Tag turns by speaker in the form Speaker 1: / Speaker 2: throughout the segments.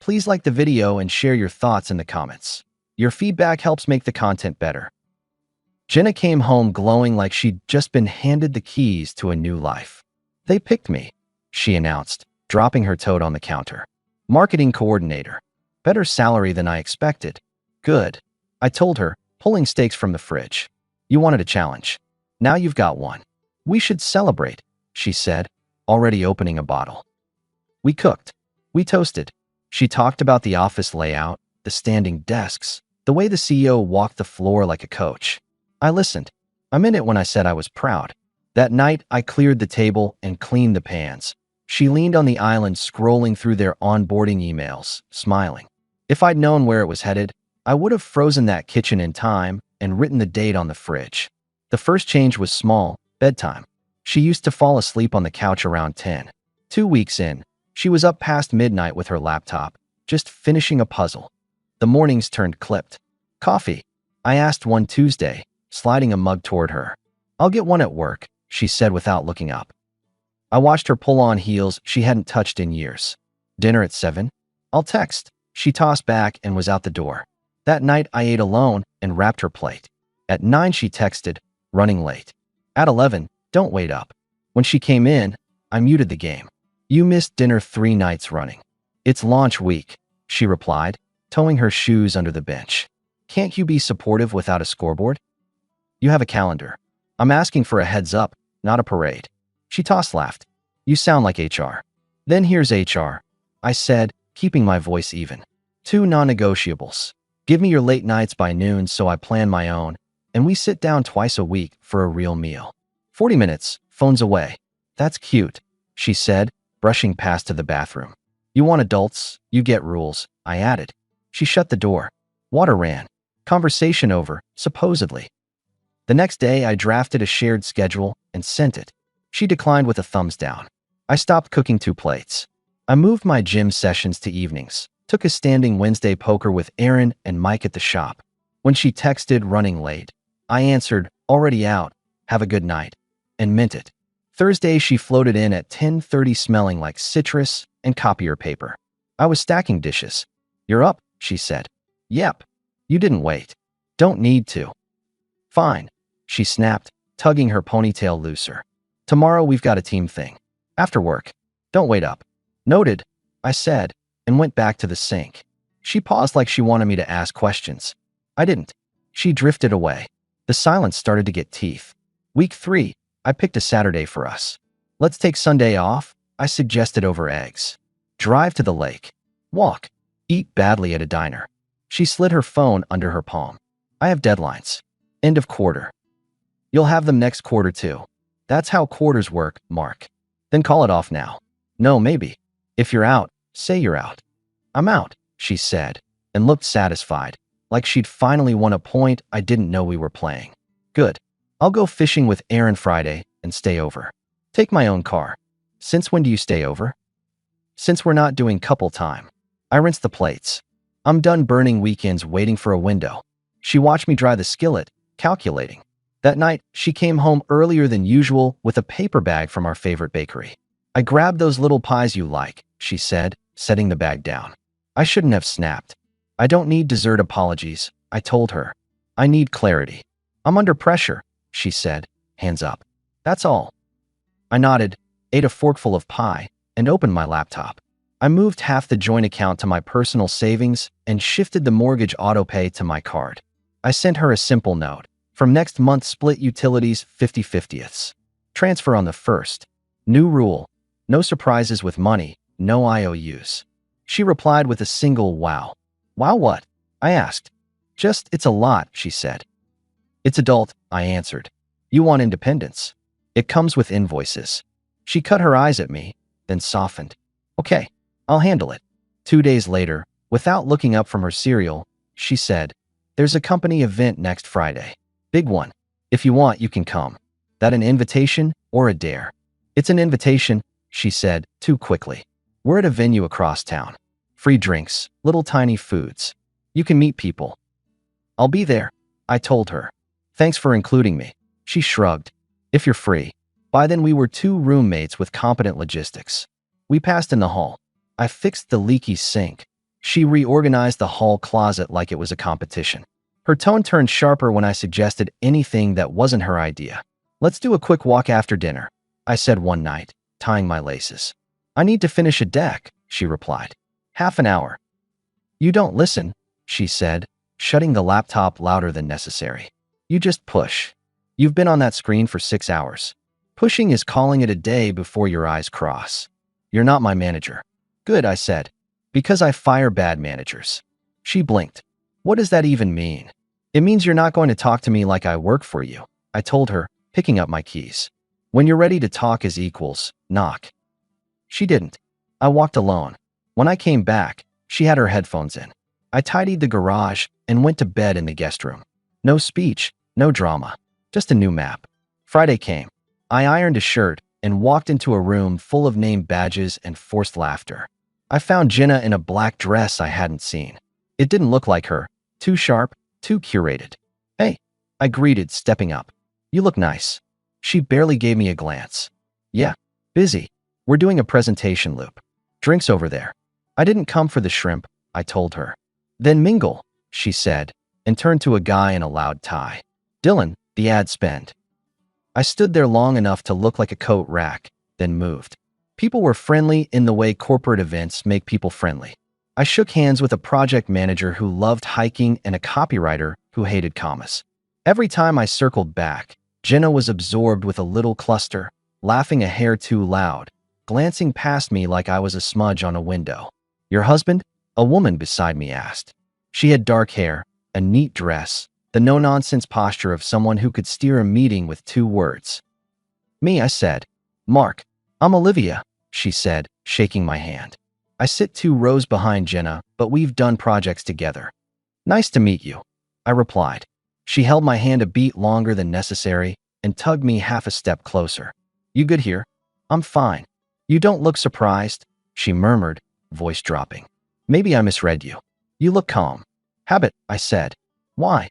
Speaker 1: Please like the video and share your thoughts in the comments. Your feedback helps make the content better. Jenna came home glowing like she'd just been handed the keys to a new life. "They picked me," she announced, dropping her tote on the counter. "Marketing coordinator. Better salary than I expected." "Good," I told her, pulling steaks from the fridge. "You wanted a challenge. Now you've got one." "We should celebrate," she said, already opening a bottle. We cooked. We toasted. She talked about the office layout, the standing desks, the way the CEO walked the floor like a coach. I listened. I meant it when I said I was proud. That night, I cleared the table and cleaned the pans. She leaned on the island scrolling through their onboarding emails, smiling. If I'd known where it was headed, I would have frozen that kitchen in time and written the date on the fridge. The first change was small, bedtime. She used to fall asleep on the couch around 10. 2 weeks in, she was up past midnight with her laptop, just finishing a puzzle. The mornings turned clipped. "Coffee?" I asked one Tuesday, sliding a mug toward her. "I'll get one at work," she said without looking up. I watched her pull on heels she hadn't touched in years. "Dinner at 7? I'll text." She tossed back and was out the door. That night, I ate alone and wrapped her plate. At 9, she texted, "Running late." At 11, "Don't wait up." When she came in, I muted the game. "You missed dinner 3 nights running." "It's launch week," she replied, towing her shoes under the bench. "Can't you be supportive without a scoreboard? You have a calendar." "I'm asking for a heads up, not a parade." She laughed. "You sound like HR." "Then here's HR," I said, keeping my voice even. 2 non-negotiables. Give me your late nights by noon so I plan my own, and we sit down twice a week for a real meal. 40 minutes, phones away. "That's cute," she said, brushing past to the bathroom. "You want adults, you get rules," I added. She shut the door. Water ran. Conversation over, supposedly. The next day, I drafted a shared schedule and sent it. She declined with a thumbs down. I stopped cooking 2 plates. I moved my gym sessions to evenings, took a standing Wednesday poker with Aaron and Mike at the shop. When she texted running late, I answered, "Already out, have a good night," and meant it. Thursday, she floated in at 10:30 smelling like citrus and copier paper. I was stacking dishes. "You're up," she said. "Yep. You didn't wait." "Don't need to." "Fine," she snapped, tugging her ponytail looser. "Tomorrow we've got a team thing. After work. Don't wait up." "Noted," I said, and went back to the sink. She paused like she wanted me to ask questions. I didn't. She drifted away. The silence started to get teeth. Week 3, I picked a Saturday for us. "Let's take Sunday off," I suggested over eggs. "Drive to the lake. Walk. Eat badly at a diner." She slid her phone under her palm. "I have deadlines. End of quarter." "You'll have them next quarter too. That's how quarters work, Mark." "Then call it off now." "No, maybe. If you're out, say you're out." "I'm out," she said, and looked satisfied, like she'd finally won a point I didn't know we were playing. "Good. I'll go fishing with Aaron Friday and stay over. Take my own car." "Since when do you stay over?" "Since we're not doing couple time." I rinsed the plates. I'm done burning weekends waiting for a window. She watched me dry the skillet, calculating. That night, she came home earlier than usual with a paper bag from our favorite bakery. "I grabbed those little pies you like," she said, setting the bag down. I shouldn't have snapped. "I don't need dessert apologies," I told her. "I need clarity." "I'm under pressure," she said, hands up. "That's all." I nodded, ate a forkful of pie, and opened my laptop. I moved half the joint account to my personal savings and shifted the mortgage autopay to my card. I sent her a simple note. "From next month, split utilities 50/50ths. Transfer on the 1st. New rule. No surprises with money, no IOUs." She replied with a single wow. "Wow what?" I asked. "Just, it's a lot," she said. "It's adult," I answered. "You want independence. It comes with invoices." She cut her eyes at me, then softened. "Okay, I'll handle it." 2 days later, without looking up from her cereal, she said, "There's a company event next Friday. Big one. If you want, you can come." "That an invitation or a dare?" "It's an invitation," she said, too quickly. "We're at a venue across town. Free drinks, little tiny foods. You can meet people." "I'll be there," I told her. "Thanks for including me." She shrugged. "If you're free." By then we were 2 roommates with competent logistics. We passed in the hall. I fixed the leaky sink. She reorganized the hall closet like it was a competition. Her tone turned sharper when I suggested anything that wasn't her idea. "Let's do a quick walk after dinner," I said one night, tying my laces. "I need to finish a deck," she replied. "Half an hour." "You don't listen," she said, shutting the laptop louder than necessary. "You just push. You've been on that screen for 6 hours. Pushing is calling it a day before your eyes cross. You're not my manager." "Good," I said, "because I fire bad managers." She blinked. "What does that even mean?" "It means you're not going to talk to me like I work for you," I told her, picking up my keys. "When you're ready to talk as equals, knock." She didn't. I walked alone. When I came back, she had her headphones in. I tidied the garage and went to bed in the guest room. No speech, no drama, just a new map. Friday came. I ironed a shirt and walked into a room full of name badges and forced laughter. I found Jenna in a black dress I hadn't seen. It didn't look like her. Too sharp, too curated. "Hey," I greeted, stepping up. "You look nice." She barely gave me a glance. "Yeah, busy. We're doing a presentation loop. Drinks over there." "I didn't come for the shrimp," I told her. "Then mingle," she said, and turned to a guy in a loud tie. "Dylan, the ad spend." I stood there long enough to look like a coat rack, then moved. People were friendly in the way corporate events make people friendly. I shook hands with a project manager who loved hiking and a copywriter who hated commas. Every time I circled back, Jenna was absorbed with a little cluster, laughing a hair too loud, glancing past me like I was a smudge on a window. "Your husband?" a woman beside me asked. She had dark hair, a neat dress, the no-nonsense posture of someone who could steer a meeting with 2 words. "Me," I said. "Mark." "I'm Olivia," she said, shaking my hand. "I sit 2 rows behind Jenna, but we've done projects together." "Nice to meet you," I replied. She held my hand a beat longer than necessary and tugged me half a step closer. "You good here?" "I'm fine." "You don't look surprised," she murmured, voice dropping. "Maybe I misread you. You look calm." "Habit," I said. "Why?"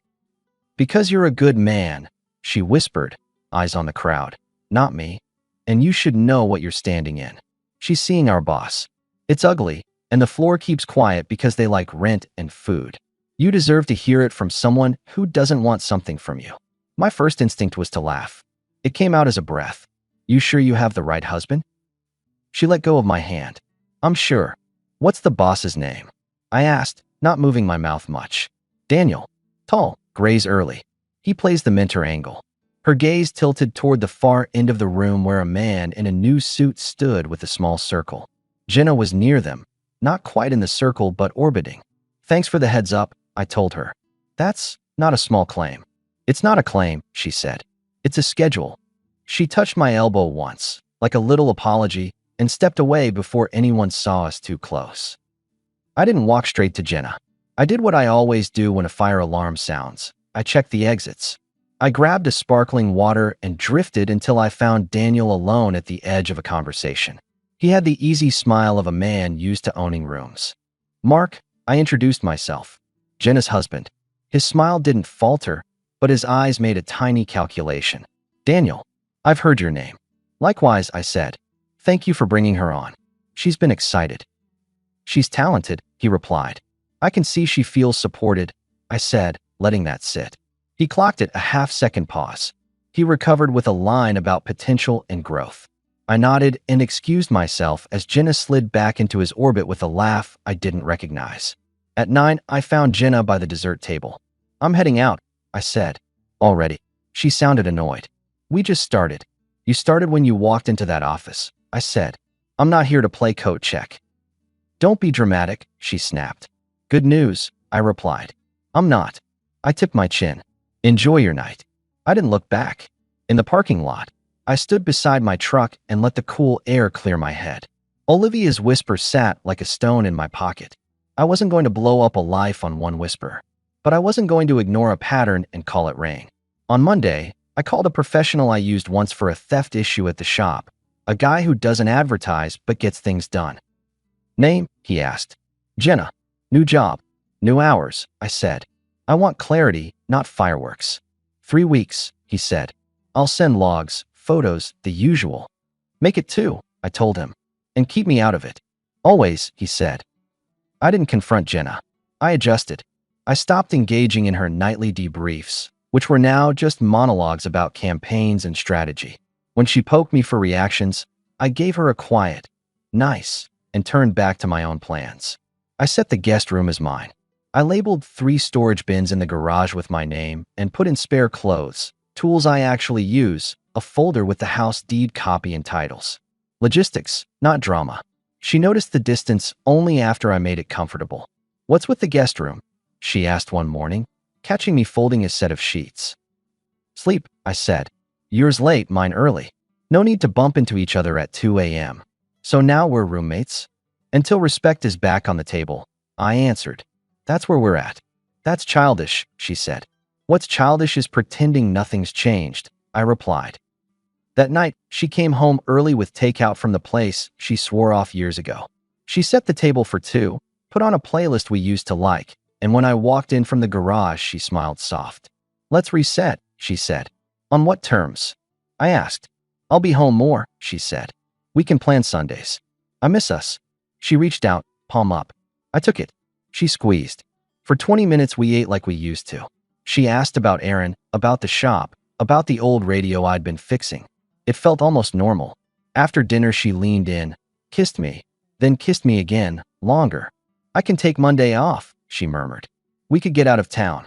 Speaker 1: "Because you're a good man," she whispered, eyes on the crowd. "Not me. And you should know what you're standing in." She's seeing our boss. "It's ugly, and the floor keeps quiet because they like rent and food. You deserve to hear it from someone who doesn't want something from you." My first instinct was to laugh. It came out as a breath. "You sure you have the right husband?" She let go of my hand. "I'm sure." "What's the boss's name?" I asked, not moving my mouth much. "Daniel. Tall, grays early. He plays the mentor angle." Her gaze tilted toward the far end of the room where a man in a new suit stood with a small circle. Jenna was near them, not quite in the circle but orbiting. "Thanks for the heads up," I told her. "That's not a small claim." "It's not a claim," she said. "It's a schedule." She touched my elbow once, like a little apology, and stepped away before anyone saw us too close. I didn't walk straight to Jenna. I did what I always do when a fire alarm sounds. I checked the exits. I grabbed a sparkling water and drifted until I found Daniel alone at the edge of a conversation. He had the easy smile of a man used to owning rooms. "Mark," I introduced myself. "Jenna's husband." His smile didn't falter, but his eyes made a tiny calculation. "Daniel, I've heard your name." "Likewise," I said. "Thank you for bringing her on." "She's been excited." "She's talented," he replied. "I can see she feels supported," I said, letting that sit. He clocked it a half-second pause. He recovered with a line about potential and growth. I nodded and excused myself as Jenna slid back into his orbit with a laugh I didn't recognize. At 9, I found Jenna by the dessert table. "I'm heading out," I said. "Already?" She sounded annoyed. "We just started." "You started when you walked into that office," I said. "I'm not here to play coat check." "Don't be dramatic," she snapped. "Good news," I replied. "I'm not." I tipped my chin. "Enjoy your night." I didn't look back. In the parking lot, I stood beside my truck and let the cool air clear my head. Olivia's whisper sat like a stone in my pocket. I wasn't going to blow up a life on one whisper, but I wasn't going to ignore a pattern and call it rain. On Monday, I called a professional I used once for a theft issue at the shop, a guy who doesn't advertise but gets things done. "Name?" he asked. "Jenna." "New job." "New hours," I said. "I want clarity, not fireworks." 3 weeks, he said. "I'll send logs, photos, the usual." "Make it 2, I told him. "And keep me out of it." "Always," he said. I didn't confront Jenna. I adjusted. I stopped engaging in her nightly debriefs, which were now just monologues about campaigns and strategy. When she poked me for reactions, I gave her a quiet, nice, and turned back to my own plans. I set the guest room as mine. I labeled 3 storage bins in the garage with my name and put in spare clothes, tools I actually use, a folder with the house deed copy and titles. Logistics, not drama. She noticed the distance only after I made it comfortable. "What's with the guest room?" she asked one morning, catching me folding a set of sheets. "Sleep," I said. "Yours late, mine early. No need to bump into each other at 2 a.m. So now we're roommates?" "Until respect is back on the table," I answered. "That's where we're at." "That's childish," she said. "What's childish is pretending nothing's changed," I replied. That night, she came home early with takeout from the place she swore off years ago. She set the table for 2, put on a playlist we used to like, and when I walked in from the garage, she smiled soft. "Let's reset," she said. "On what terms?" I asked. "I'll be home more," she said. "We can plan Sundays. I miss us." She reached out, palm up. I took it. She squeezed. For 20 minutes, we ate like we used to. She asked about Aaron, about the shop, about the old radio I'd been fixing. It felt almost normal. After dinner, she leaned in, kissed me, then kissed me again, longer. "I can take Monday off," she murmured. "We could get out of town."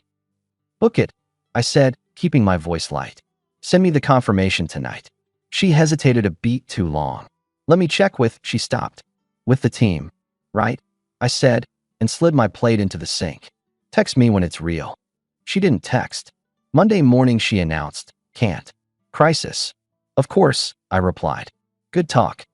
Speaker 1: "Book it," I said, keeping my voice light. "Send me the confirmation tonight." She hesitated a beat too long. "Let me check with," she stopped. "With the team, right?" I said, and slid my plate into the sink. "Text me when it's real." She didn't text. Monday morning, she announced, "Can't. Crisis." "Of course," I replied. "Good talk."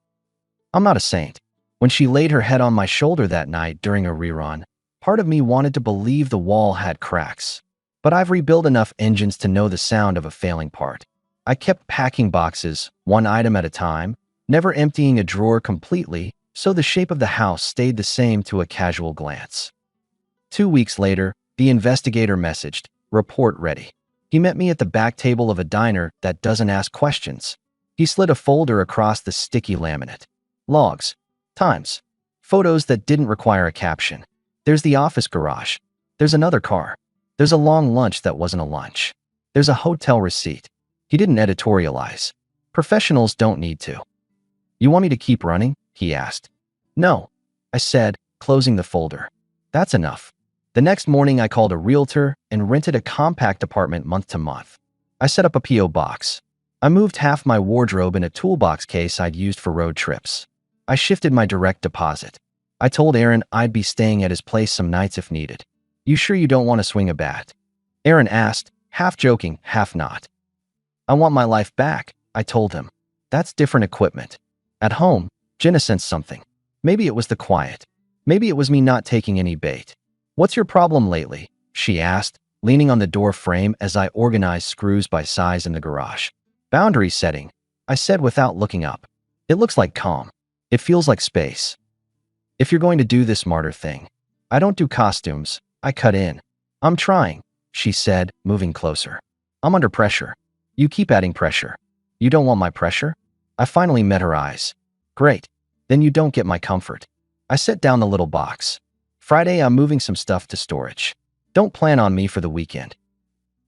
Speaker 1: I'm not a saint. When she laid her head on my shoulder that night during a rerun, part of me wanted to believe the wall had cracks. But I've rebuilt enough engines to know the sound of a failing part. I kept packing boxes, one item at a time, never emptying a drawer completely, so the shape of the house stayed the same to a casual glance. 2 weeks later, the investigator messaged, "Report ready." He met me at the back table of a diner that doesn't ask questions. He slid a folder across the sticky laminate. Logs, times, photos that didn't require a caption. There's the office garage. There's another car. There's a long lunch that wasn't a lunch. There's a hotel receipt. He didn't editorialize. Professionals don't need to. "You want me to keep running?" he asked. "No," I said, closing the folder. "That's enough." The next morning, I called a realtor and rented a compact apartment month to month. I set up a P.O. box. I moved half my wardrobe in a toolbox case I'd used for road trips. I shifted my direct deposit. I told Aaron I'd be staying at his place some nights if needed. "You sure you don't want to swing a bat?" Aaron asked, half joking, half not. "I want my life back," I told him. "That's different equipment." At home, Jenna sensed something. Maybe it was the quiet. Maybe it was me not taking any bait. "What's your problem lately?" she asked, leaning on the door frame as I organized screws by size in the garage. "Boundary setting," I said without looking up. "It looks like calm. It feels like space. If you're going to do this smarter thing, I don't do costumes, I cut in." "I'm trying," she said, moving closer. "I'm under pressure." "You keep adding pressure." "You don't want my pressure?" I finally met her eyes. "Great. Then you don't get my comfort." I set down the little box. "Friday, I'm moving some stuff to storage. Don't plan on me for the weekend."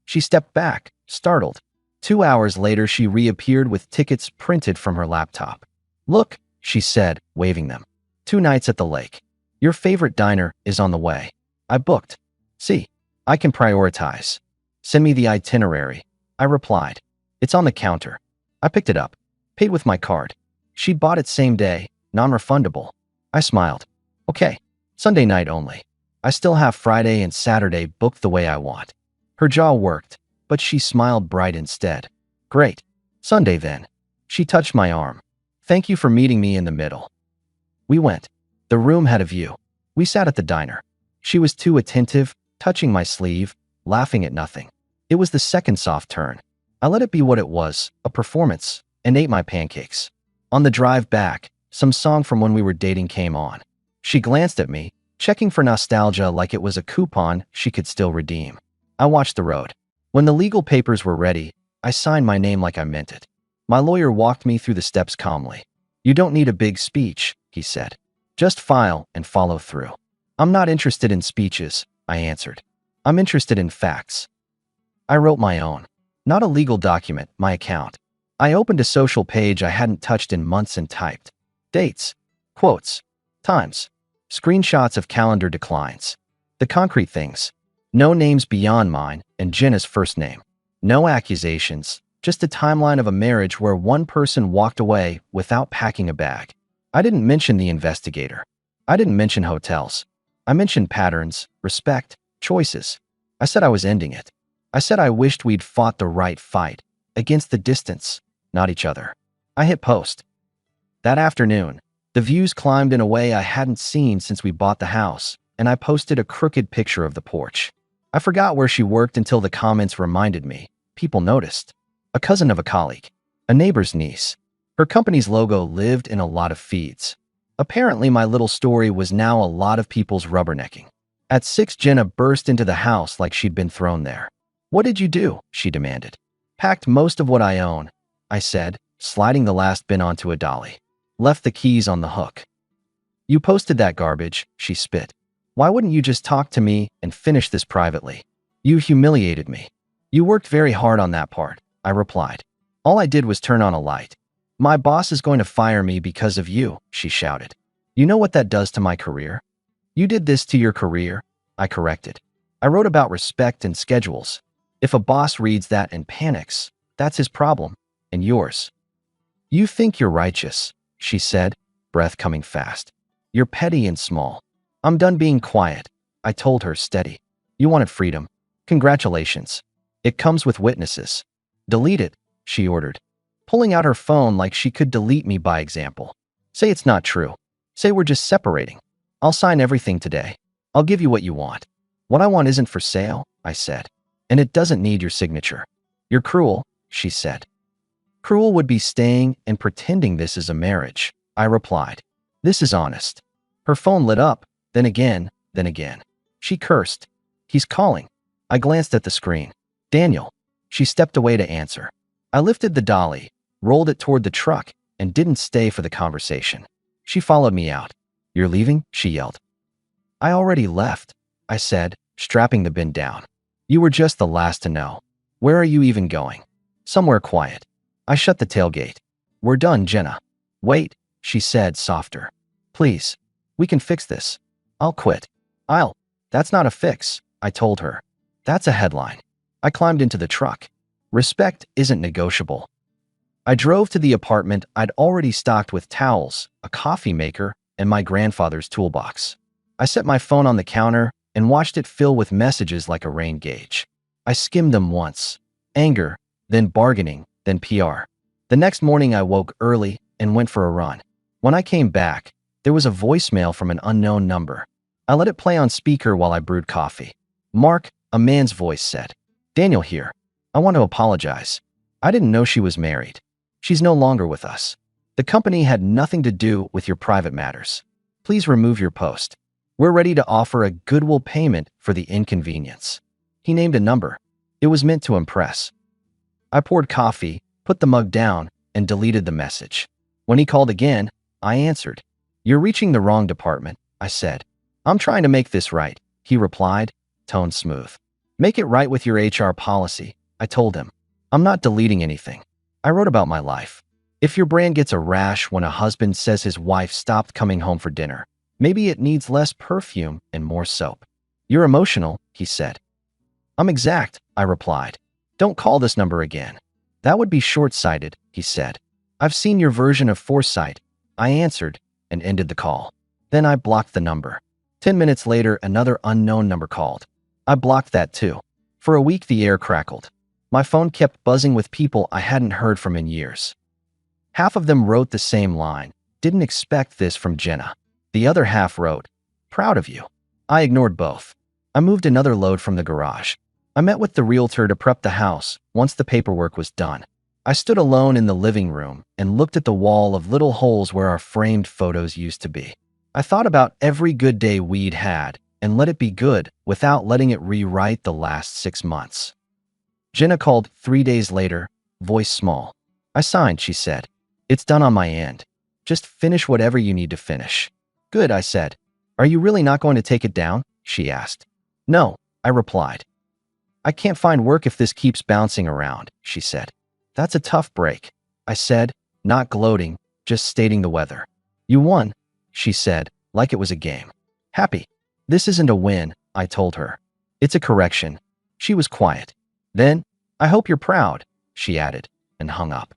Speaker 1: She stepped back, startled. 2 hours later, she reappeared with tickets printed from her laptop. "Look," she said, waving them. 2 nights at the lake. Your favorite diner is on the way. I booked. See, I can prioritize. Send me the itinerary. I replied. It's on the counter. I picked it up. Paid with my card. She bought it same day, non-refundable. I smiled. Okay, Sunday night only. I still have Friday and Saturday booked the way I want. Her jaw worked, but she smiled bright instead. Great. Sunday then. She touched my arm. Thank you for meeting me in the middle. We went. The room had a view. We sat at the diner. She was too attentive, touching my sleeve, laughing at nothing. It was the second soft turn. I let it be what it was, a performance, and ate my pancakes. On the drive back, some song from when we were dating came on. She glanced at me, checking for nostalgia like it was a coupon she could still redeem. I watched the road. When the legal papers were ready, I signed my name like I meant it. My lawyer walked me through the steps calmly. You don't need a big speech, he said. Just file and follow through. I'm not interested in speeches, I answered. I'm interested in facts. I wrote my own. Not a legal document, my account. I opened a social page I hadn't touched in months and typed dates, quotes, times, screenshots of calendar declines. The concrete things. No names beyond mine and Jenna's first name. No accusations, just a timeline of a marriage where one person walked away without packing a bag. I didn't mention the investigator. I didn't mention hotels. I mentioned patterns, respect, choices. I said I was ending it. I said I wished we'd fought the right fight, against the distance, not each other. I hit post. That afternoon, the views climbed in a way I hadn't seen since we bought the house, and I posted a crooked picture of the porch. I forgot where she worked until the comments reminded me. People noticed. A cousin of a colleague. A neighbor's niece. Her company's logo lived in a lot of feeds. Apparently, my little story was now a lot of people's rubbernecking. At 6, Jenna burst into the house like she'd been thrown there. "What did you do?" she demanded. "Packed most of what I own," I said, sliding the last bin onto a dolly. "Left the keys on the hook." "You posted that garbage," she spit. "Why wouldn't you just talk to me and finish this privately? You humiliated me." "You worked very hard on that part," I replied. "All I did was turn on a light." "My boss is going to fire me because of you," she shouted. "You know what that does to my career?" "You did this to your career," I corrected. "I wrote about respect and schedules. If a boss reads that and panics, that's his problem, and yours." "You think you're righteous," she said, breath coming fast. "You're petty and small." "I'm done being quiet," I told her, steady. "You wanted freedom. Congratulations. It comes with witnesses." "Delete it," she ordered, pulling out her phone like she could delete me by example. "Say it's not true. Say we're just separating. I'll sign everything today. I'll give you what you want." "What I want isn't for sale," I said. "And it doesn't need your signature." "You're cruel," she said. "Cruel would be staying and pretending this is a marriage," I replied. "This is honest." Her phone lit up, then again, then again. She cursed. "He's calling." I glanced at the screen. "Daniel." She stepped away to answer. I lifted the dolly, rolled it toward the truck, and didn't stay for the conversation. She followed me out. "You're leaving?" she yelled. "I already left," I said, strapping the bin down. "You were just the last to know." "Where are you even going?" "Somewhere quiet." I shut the tailgate. "We're done, Jenna." "Wait," she said, softer. "Please. We can fix this." "I'll quit." That's not a fix," I told her. "That's a headline." I climbed into the truck. Respect isn't negotiable. I drove to the apartment I'd already stocked with towels, a coffee maker, and my grandfather's toolbox. I set my phone on the counter and watched it fill with messages like a rain gauge. I skimmed them once. Anger, then bargaining, then PR. The next morning I woke early and went for a run. When I came back, there was a voicemail from an unknown number. I let it play on speaker while I brewed coffee. "Mark," a man's voice said. "Daniel here. I want to apologize. I didn't know she was married. She's no longer with us. The company had nothing to do with your private matters. Please remove your post. We're ready to offer a goodwill payment for the inconvenience." He named a number. It was meant to impress. I poured coffee, put the mug down, and deleted the message. When he called again, I answered. "You're reaching the wrong department," I said. "I'm trying to make this right," he replied, tone smooth. "Make it right with your HR policy," I told him. "I'm not deleting anything. I wrote about my life. If your brand gets a rash when a husband says his wife stopped coming home for dinner, maybe it needs less perfume and more soap." "You're emotional," he said. "I'm exact," I replied. "Don't call this number again." "That would be short-sighted," he said. "I've seen your version of foresight," I answered, and ended the call. Then I blocked the number. 10 minutes later, another unknown number called. I blocked that too. For a week, the air crackled. My phone kept buzzing with people I hadn't heard from in years. Half of them wrote the same line, "Didn't expect this from Jenna." The other half wrote, "Proud of you." I ignored both. I moved another load from the garage. I met with the realtor to prep the house once the paperwork was done. I stood alone in the living room and looked at the wall of little holes where our framed photos used to be. I thought about every good day we'd had and let it be good without letting it rewrite the last 6 months. Jenna called 3 days later, voice small. "I signed," she said. "It's done on my end. Just finish whatever you need to finish." "Good," I said. Are you really not going to take it down? She asked. No, I replied. I can't find work if this keeps bouncing around, she said. That's a tough break, I said, not gloating, just stating the weather. You won, she said, like it was a game. Happy. This isn't a win, I told her. It's a correction. She was quiet. Then, I hope you're proud, she added, and hung up.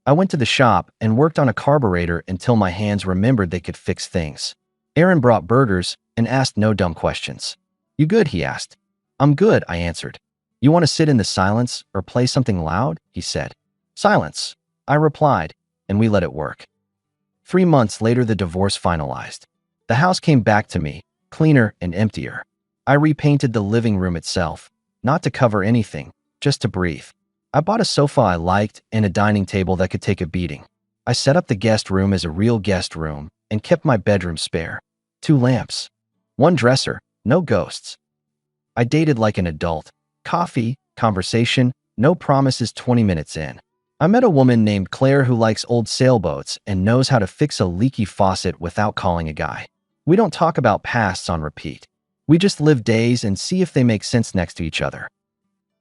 Speaker 1: I went to the shop and worked on a carburetor until my hands remembered they could fix things. Aaron brought burgers and asked no dumb questions. You good? He asked. I'm good, I answered. You want to sit in the silence or play something loud? He said. Silence, I replied, and we let it work. 3 months later, the divorce finalized. The house came back to me, cleaner and emptier. I repainted the living room itself, not to cover anything, just to breathe. I bought a sofa I liked and a dining table that could take a beating. I set up the guest room as a real guest room and kept my bedroom spare. 2 lamps. 1 dresser, no ghosts. I dated like an adult. Coffee, conversation, no promises. 20 minutes in, I met a woman named Claire who likes old sailboats and knows how to fix a leaky faucet without calling a guy. We don't talk about pasts on repeat. We just live days and see if they make sense next to each other.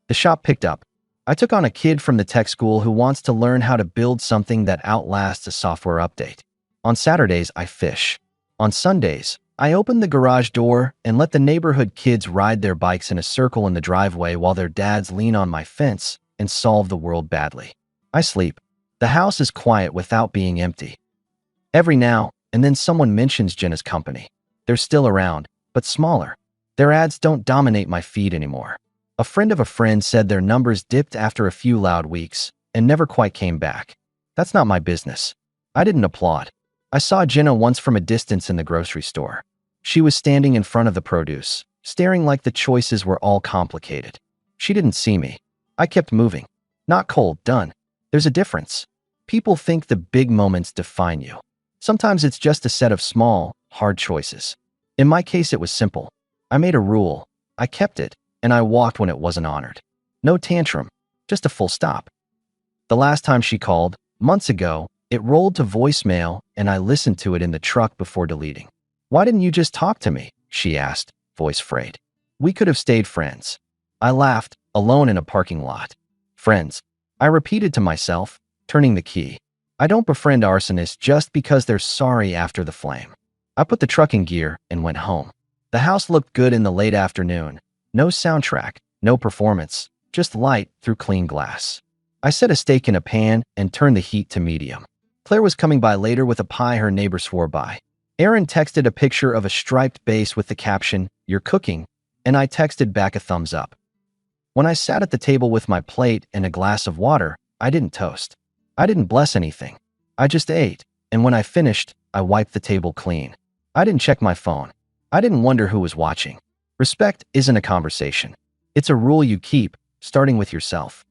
Speaker 1: The shop picked up. I took on a kid from the tech school who wants to learn how to build something that outlasts a software update. On Saturdays, I fish. On Sundays, I open the garage door and let the neighborhood kids ride their bikes in a circle in the driveway while their dads lean on my fence and solve the world badly. I sleep. The house is quiet without being empty. Every now and then someone mentions Jenna's company. They're still around, but smaller. Their ads don't dominate my feed anymore. A friend of a friend said their numbers dipped after a few loud weeks and never quite came back. That's not my business. I didn't applaud. I saw Jenna once from a distance in the grocery store. She was standing in front of the produce, staring like the choices were all complicated. She didn't see me. I kept moving. Not cold, done. There's a difference. People think the big moments define you. Sometimes it's just a set of small, hard choices. In my case, it was simple. I made a rule. I kept it, and I walked when it wasn't honored. No tantrum, just a full stop. The last time she called, months ago, it rolled to voicemail, and I listened to it in the truck before deleting. Why didn't you just talk to me? She asked, voice frayed. We could have stayed friends. I laughed, alone in a parking lot. Friends. I repeated to myself, turning the key. I don't befriend arsonists just because they're sorry after the flame. I put the truck in gear and went home. The house looked good in the late afternoon. No soundtrack, no performance, just light through clean glass. I set a steak in a pan and turned the heat to medium. Claire was coming by later with a pie her neighbor swore by. Aaron texted a picture of a striped base with the caption, "You're cooking," and I texted back a thumbs up. When I sat at the table with my plate and a glass of water, I didn't toast. I didn't bless anything. I just ate, and when I finished, I wiped the table clean. I didn't check my phone. I didn't wonder who was watching. Respect isn't a conversation. It's a rule you keep, starting with yourself.